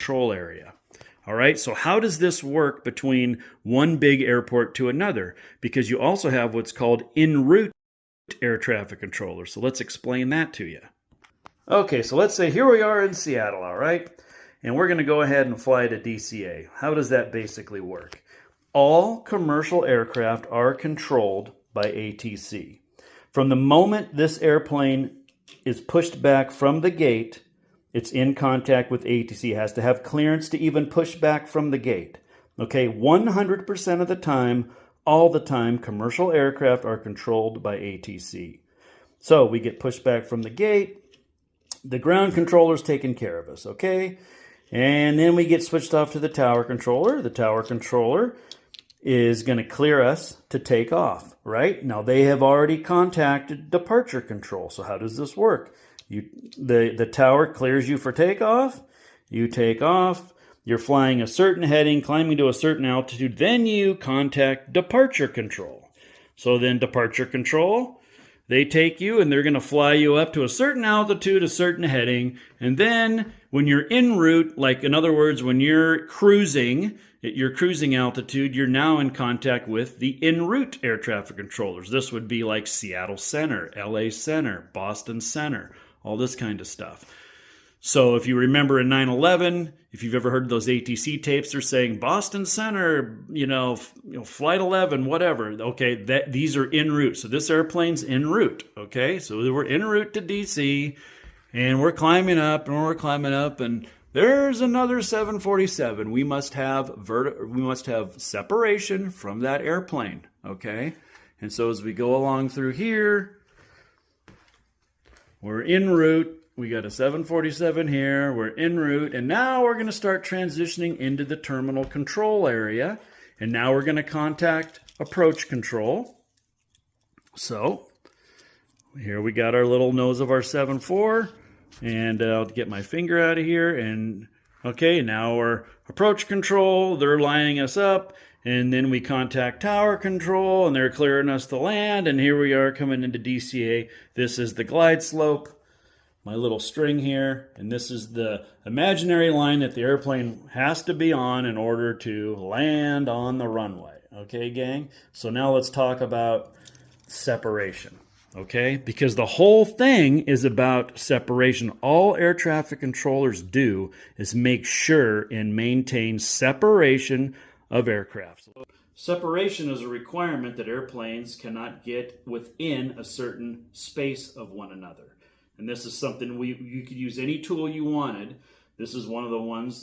control area. All right, so how does this work between one big airport to another? Because you also have what's called en route air traffic controllers. So let's explain that to you. Okay, so let's say here we are in Seattle, all right? And we're going to go ahead and fly to DCA. How does that basically work? All commercial aircraft are controlled by ATC. From the moment this airplane is pushed back from the gate, it's in contact with ATC. It has to have clearance to even push back from the gate. Okay, 100% of the time, all the time, commercial aircraft are controlled by ATC. So we get pushed back from the gate. The ground controller's taking care of us, okay? And then we get switched off to the tower controller. The tower controller is going to clear us to take off, right? Now, they have already contacted departure control. So how does this work? The tower clears you for takeoff. You take off. You're flying a certain heading, climbing to a certain altitude. Then you contact departure control. So then departure control, they take you and they're going to fly you up to a certain altitude, a certain heading. And then when you're en route, like in other words, when you're cruising at your cruising altitude, you're now in contact with the en route air traffic controllers. This would be like Seattle Center, LA Center, Boston Center, all this kind of stuff. So if you remember in 9/11, if you've ever heard those ATC tapes, they're saying Boston Center, flight 11, whatever. Okay, these are en route. So this airplane's en route. Okay, so we're en route to DC, and we're climbing up, and there's another 747. We must have separation from that airplane. Okay, and so as we go along through here, we're en route. We got a 747 here, we're en route, and now we're going to start transitioning into the terminal control area. And now we're going to contact approach control. So here we got our little nose of our 747, and I'll get my finger out of here. And okay, now we're approach control, they're lining us up, and then we contact tower control, and they're clearing us to land, and here we are coming into DCA. This is the glide slope. My little string here, and this is the imaginary line that the airplane has to be on in order to land on the runway. Okay, gang? So now let's talk about separation, okay? Because the whole thing is about separation. All air traffic controllers do is make sure and maintain separation of aircraft. Separation is a requirement that airplanes cannot get within a certain space of one another. And this is something you could use any tool you wanted. This is one of the ones